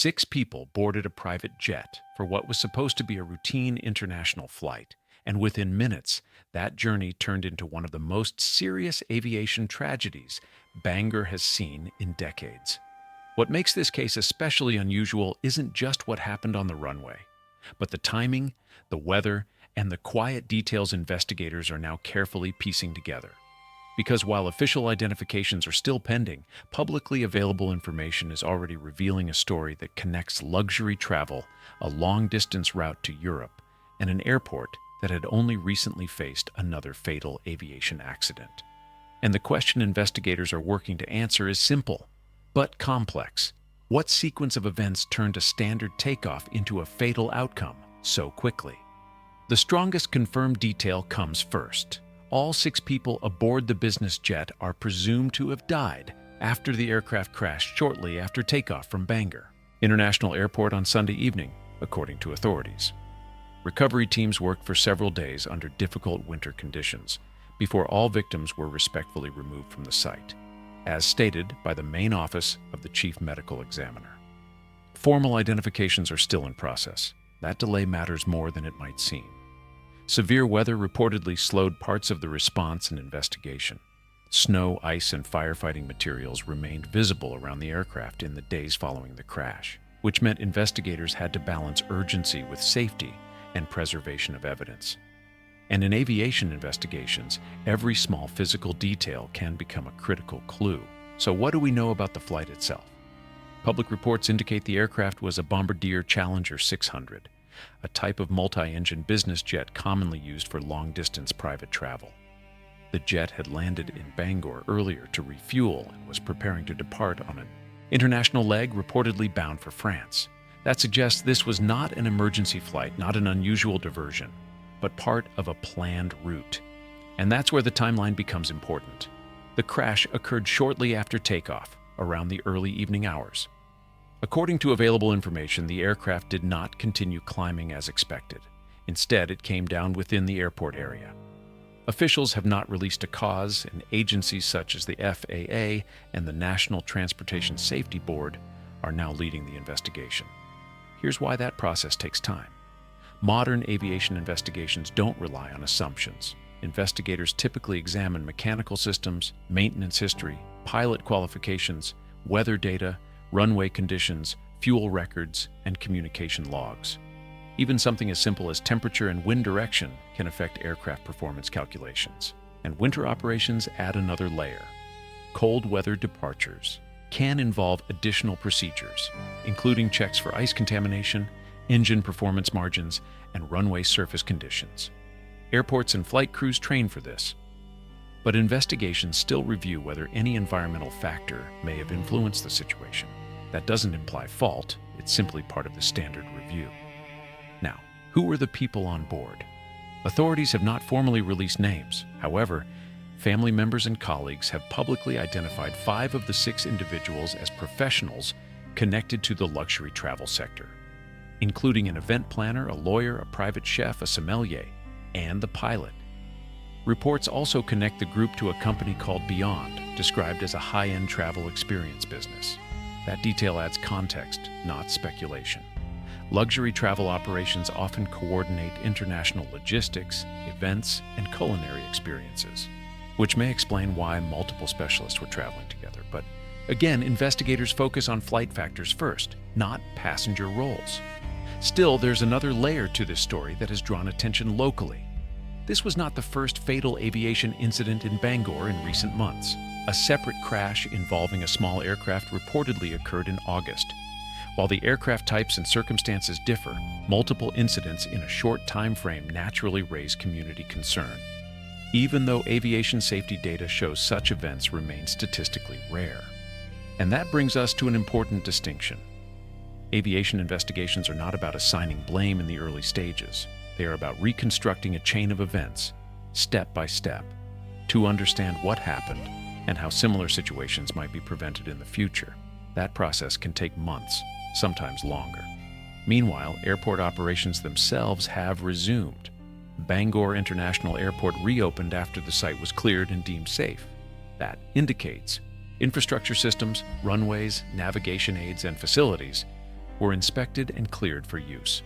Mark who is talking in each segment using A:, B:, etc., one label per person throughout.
A: 6 people boarded a private jet for what was supposed to be a routine international flight, and within minutes, that journey turned into one of the most serious aviation tragedies Bangor has seen in decades. What makes this case especially unusual isn't just what happened on the runway, but the timing, the weather, and the quiet details investigators are now carefully piecing together. Because while official identifications are still pending, publicly available information is already revealing a story that connects luxury travel, a long-distance route to Europe, and an airport that had only recently faced another fatal aviation accident. And the question investigators are working to answer is simple, but complex. What sequence of events turned a standard takeoff into a fatal outcome so quickly? The strongest confirmed detail comes first. All 6 people aboard the business jet are presumed to have died after the aircraft crashed shortly after takeoff from Bangor International Airport on Sunday evening, according to authorities. Recovery teams worked for several days under difficult winter conditions before all victims were respectfully removed from the site, as stated by the Maine office of the Chief Medical Examiner. Formal identifications are still in process. That delay matters more than it might seem. Severe weather reportedly slowed parts of the response and investigation. Snow, ice, and firefighting materials remained visible around the aircraft in the days following the crash, which meant investigators had to balance urgency with safety and preservation of evidence. And in aviation investigations, every small physical detail can become a critical clue. So what do we know about the flight itself? Public reports indicate the aircraft was a Bombardier Challenger 600, a type of multi-engine business jet commonly used for long-distance private travel. The jet had landed in Bangor earlier to refuel and was preparing to depart on an international leg reportedly bound for France. That suggests this was not an emergency flight, not an unusual diversion, but part of a planned route. And that's where the timeline becomes important. The crash occurred shortly after takeoff, around the early evening hours. According to available information, the aircraft did not continue climbing as expected. Instead, it came down within the airport area. Officials have not released a cause, and agencies such as the FAA and the National Transportation Safety Board are now leading the investigation. Here's why that process takes time. Modern aviation investigations don't rely on assumptions. Investigators typically examine mechanical systems, maintenance history, pilot qualifications, weather data, runway conditions, fuel records, and communication logs. Even something as simple as temperature and wind direction can affect aircraft performance calculations. And winter operations add another layer. Cold weather departures can involve additional procedures, including checks for ice contamination, engine performance margins, and runway surface conditions. Airports and flight crews train for this. But investigations still review whether any environmental factor may have influenced the situation. That doesn't imply fault, it's simply part of the standard review. Now, who were the people on board? Authorities have not formally released names. However, family members and colleagues have publicly identified 5 of the 6 individuals as professionals connected to the luxury travel sector, including an event planner, a lawyer, a private chef, a sommelier, and the pilot. Reports also connect the group to a company called Beyond, described as a high-end travel experience business. That detail adds context, not speculation. Luxury travel operations often coordinate international logistics, events, and culinary experiences, which may explain why multiple specialists were traveling together. But again, investigators focus on flight factors first, not passenger roles. Still, there's another layer to this story that has drawn attention locally. This was not the first fatal aviation incident in Bangor in recent months. A separate crash involving a small aircraft reportedly occurred in August. While the aircraft types and circumstances differ, multiple incidents in a short time frame naturally raise community concern, even though aviation safety data shows such events remain statistically rare. And that brings us to an important distinction. Aviation investigations are not about assigning blame in the early stages. They are about reconstructing a chain of events, step by step, to understand what happened and how similar situations might be prevented in the future. That process can take months, sometimes longer. Meanwhile, airport operations themselves have resumed. Bangor International Airport reopened after the site was cleared and deemed safe. That indicates infrastructure systems, runways, navigation aids, and facilities were inspected and cleared for use.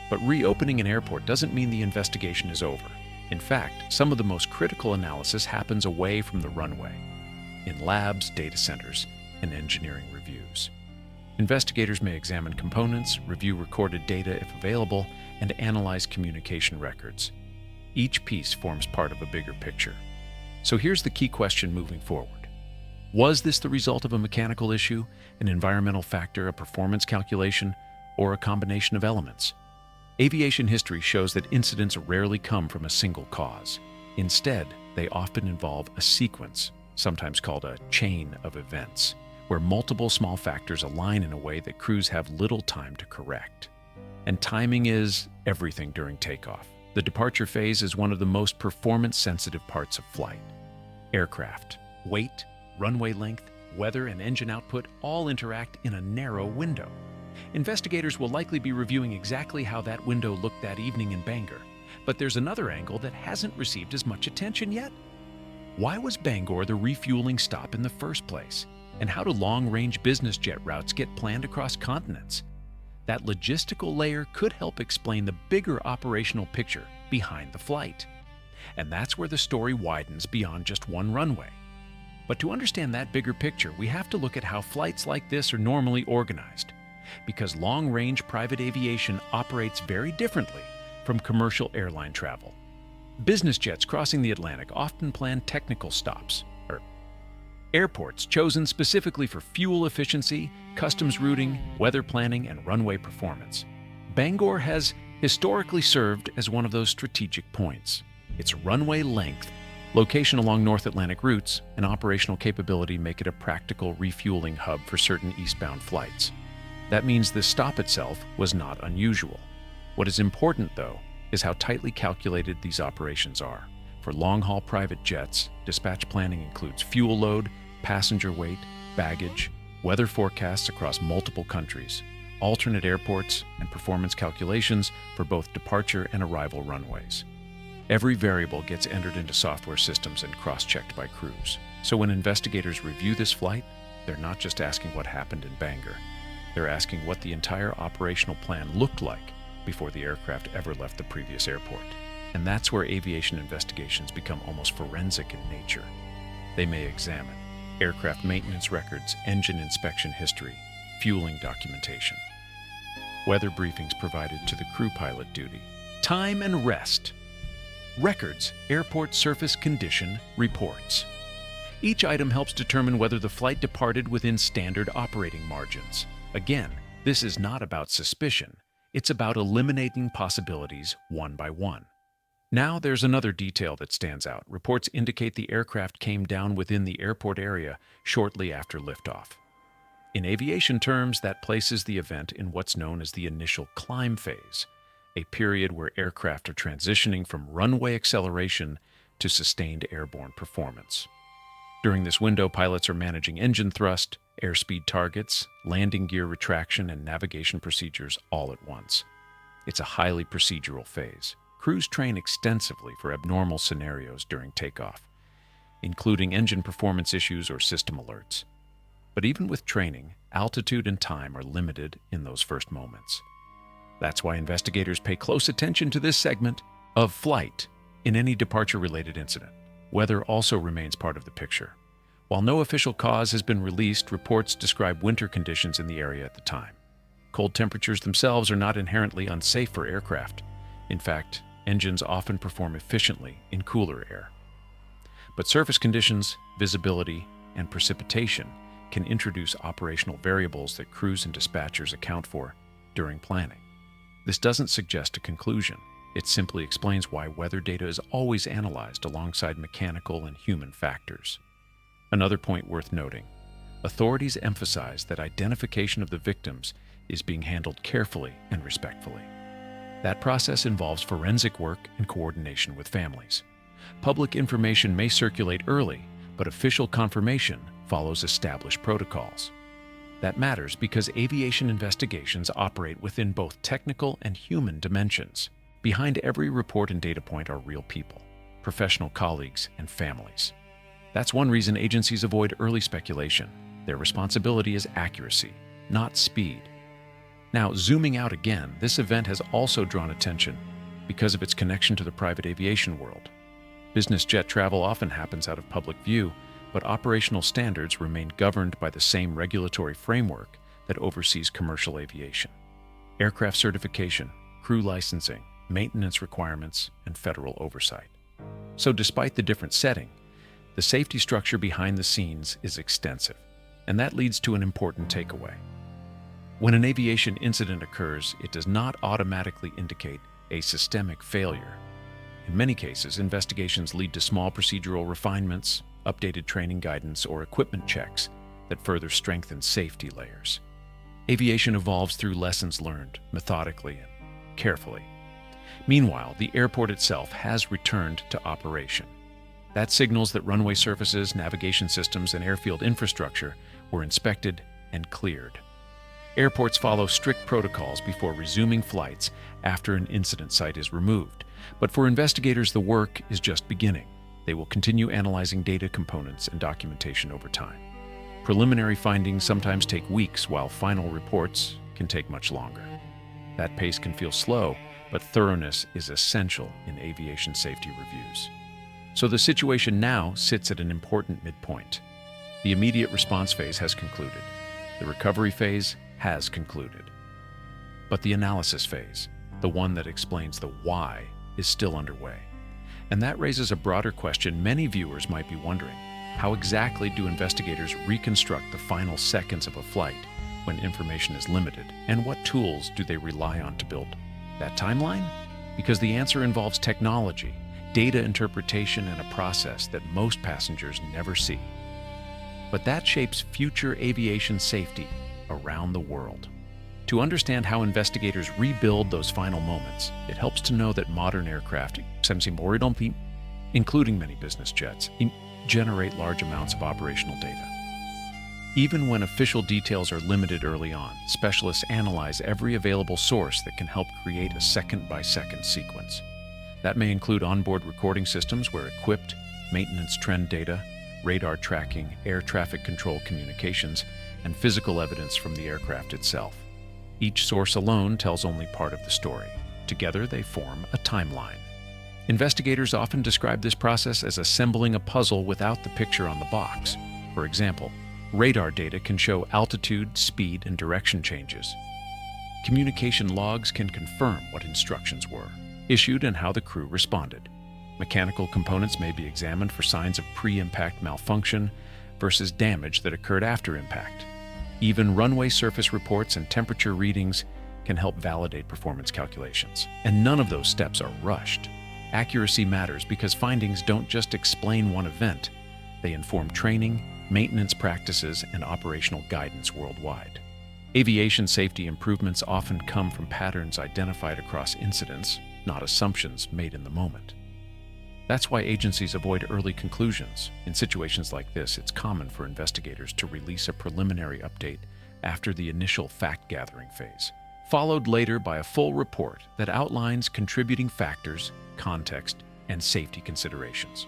A: But reopening an airport doesn't mean the investigation is over. In fact, some of the most critical analysis happens away from the runway, in labs, data centers, and engineering reviews. Investigators may examine components, review recorded data if available, and analyze communication records. Each piece forms part of a bigger picture. So here's the key question moving forward. Was this the result of a mechanical issue, an environmental factor, a performance calculation, or a combination of elements? Aviation history shows that incidents rarely come from a single cause. Instead, they often involve a sequence, sometimes called a chain of events, where multiple small factors align in a way that crews have little time to correct. And timing is everything during takeoff. The departure phase is one of the most performance-sensitive parts of flight. Aircraft, weight, runway length, weather, and engine output all interact in a narrow window. Investigators will likely be reviewing exactly how that window looked that evening in Bangor. But there's another angle that hasn't received as much attention yet. Why was Bangor the refueling stop in the first place? And how do long-range business jet routes get planned across continents? That logistical layer could help explain the bigger operational picture behind the flight. And that's where the story widens beyond just one runway. But to understand that bigger picture, we have to look at how flights like this are normally organized. Because long-range private aviation operates very differently from commercial airline travel. Business jets crossing the Atlantic often plan technical stops, or airports chosen specifically for fuel efficiency, customs routing, weather planning, and runway performance. Bangor has historically served as one of those strategic points. Its runway length, location along North Atlantic routes, and operational capability make it a practical refueling hub for certain eastbound flights. That means the stop itself was not unusual. What is important, though, is how tightly calculated these operations are. For long-haul private jets, dispatch planning includes fuel load, passenger weight, baggage, weather forecasts across multiple countries, alternate airports, and performance calculations for both departure and arrival runways. Every variable gets entered into software systems and cross-checked by crews. So when investigators review this flight, they're not just asking what happened in Bangor. They're asking what the entire operational plan looked like before the aircraft ever left the previous airport. And that's where aviation investigations become almost forensic in nature. They may examine aircraft maintenance records, engine inspection history, fueling documentation, weather briefings provided to the crew pilot duty, time and rest, records, airport surface condition reports. Each item helps determine whether the flight departed within standard operating margins. Again, this is not about suspicion. It's about eliminating possibilities one by one. Now there's another detail that stands out. Reports indicate the aircraft came down within the airport area shortly after liftoff. In aviation terms, that places the event in what's known as the initial climb phase, a period where aircraft are transitioning from runway acceleration to sustained airborne performance. During this window, pilots are managing engine thrust, airspeed targets, landing gear retraction, and navigation procedures all at once. It's a highly procedural phase. Crews train extensively for abnormal scenarios during takeoff, including engine performance issues or system alerts. But even with training, altitude and time are limited in those first moments. That's why investigators pay close attention to this segment of flight in any departure-related incident. Weather also remains part of the picture. While no official cause has been released, reports describe winter conditions in the area at the time. Cold temperatures themselves are not inherently unsafe for aircraft. In fact, engines often perform efficiently in cooler air. But surface conditions, visibility, and precipitation can introduce operational variables that crews and dispatchers account for during planning. This doesn't suggest a conclusion. It simply explains why weather data is always analyzed alongside mechanical and human factors. Another point worth noting, authorities emphasize that identification of the victims is being handled carefully and respectfully. That process involves forensic work and coordination with families. Public information may circulate early, but official confirmation follows established protocols. That matters because aviation investigations operate within both technical and human dimensions. Behind every report and data point are real people, professional colleagues, and families. That's one reason agencies avoid early speculation. Their responsibility is accuracy, not speed. Now, zooming out again, this event has also drawn attention because of its connection to the private aviation world. Business jet travel often happens out of public view, but operational standards remain governed by the same regulatory framework that oversees commercial aviation: aircraft certification, crew licensing, maintenance requirements, and federal oversight. So despite the different setting, the safety structure behind the scenes is extensive, and that leads to an important takeaway. When an aviation incident occurs, it does not automatically indicate a systemic failure. In many cases, investigations lead to small procedural refinements, updated training guidance, or equipment checks that further strengthen safety layers. Aviation evolves through lessons learned, methodically and carefully. Meanwhile, the airport itself has returned to operation. That signals that runway surfaces, navigation systems, and airfield infrastructure were inspected and cleared. Airports follow strict protocols before resuming flights after an incident site is removed. But for investigators, the work is just beginning. They will continue analyzing data components and documentation over time. Preliminary findings sometimes take weeks, while final reports can take much longer. That pace can feel slow, but thoroughness is essential in aviation safety reviews. So the situation now sits at an important midpoint. The immediate response phase has concluded. The recovery phase has concluded. But the analysis phase, the one that explains the why, is still underway. And that raises a broader question many viewers might be wondering. How exactly do investigators reconstruct the final seconds of a flight when information is limited? And what tools do they rely on to build that timeline? Because the answer involves technology, data interpretation, and a process that most passengers never see. But that shapes future aviation safety around the world. To understand how investigators rebuild those final moments, it helps to know that modern aircraft, including many business jets, generate large amounts of operational data. Even when official details are limited early on, specialists analyze every available source that can help create a second-by-second sequence. That may include onboard recording systems where equipped, maintenance trend data, radar tracking, air traffic control communications, and physical evidence from the aircraft itself. Each source alone tells only part of the story. Together, they form a timeline. Investigators often describe this process as assembling a puzzle without the picture on the box. For example, radar data can show altitude, speed, and direction changes. Communication logs can confirm what instructions were issued and how the crew responded. Mechanical components may be examined for signs of pre-impact malfunction versus damage that occurred after impact. Even runway surface reports and temperature readings can help validate performance calculations. And none of those steps are rushed. Accuracy matters because findings don't just explain one event, they inform training, maintenance practices, and operational guidance worldwide. Aviation safety improvements often come from patterns identified across incidents, not assumptions made in the moment. That's why agencies avoid early conclusions. In situations like this, it's common for investigators to release a preliminary update after the initial fact-gathering phase, followed later by a full report that outlines contributing factors, context, and safety considerations.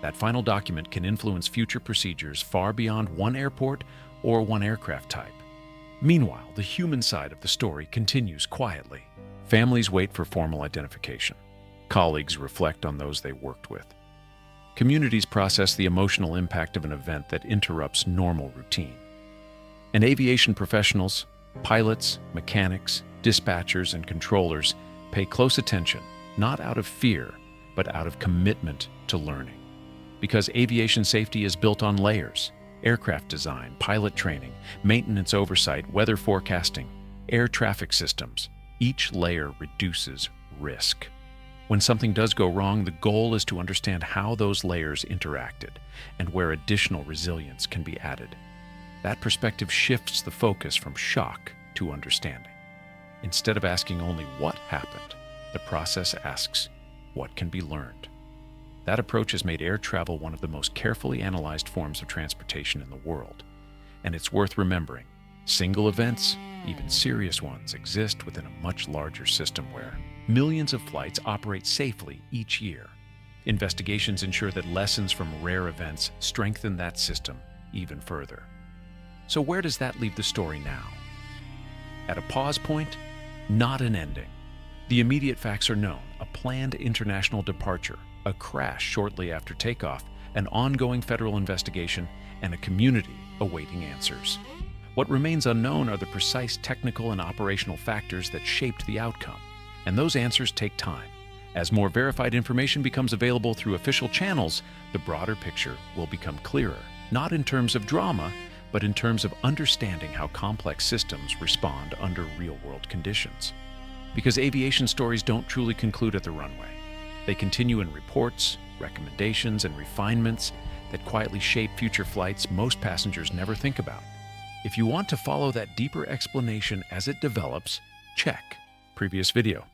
A: That final document can influence future procedures far beyond one airport or one aircraft type. Meanwhile, the human side of the story continues quietly. Families wait for formal identification. Colleagues reflect on those they worked with. Communities process the emotional impact of an event that interrupts normal routine. And aviation professionals, pilots, mechanics, dispatchers, and controllers pay close attention, not out of fear, but out of commitment to learning. Because aviation safety is built on layers: aircraft design, pilot training, maintenance oversight, weather forecasting, air traffic systems. Each layer reduces risk. When something does go wrong, the goal is to understand how those layers interacted and where additional resilience can be added. That perspective shifts the focus from shock to understanding. Instead of asking only what happened, the process asks what can be learned. That approach has made air travel one of the most carefully analyzed forms of transportation in the world. And it's worth remembering, single events, even serious ones, exist within a much larger system where millions of flights operate safely each year. Investigations ensure that lessons from rare events strengthen that system even further. So where does that leave the story now? At a pause point, not an ending. The immediate facts are known: a planned international departure, a crash shortly after takeoff, an ongoing federal investigation, and a community awaiting answers. What remains unknown are the precise technical and operational factors that shaped the outcome, and those answers take time. As more verified information becomes available through official channels, the broader picture will become clearer, not in terms of drama, but in terms of understanding how complex systems respond under real-world conditions. Because aviation stories don't truly conclude at the runway. They continue in reports, recommendations, and refinements that quietly shape future flights most passengers never think about. If you want to follow that deeper explanation as it develops, check previous video.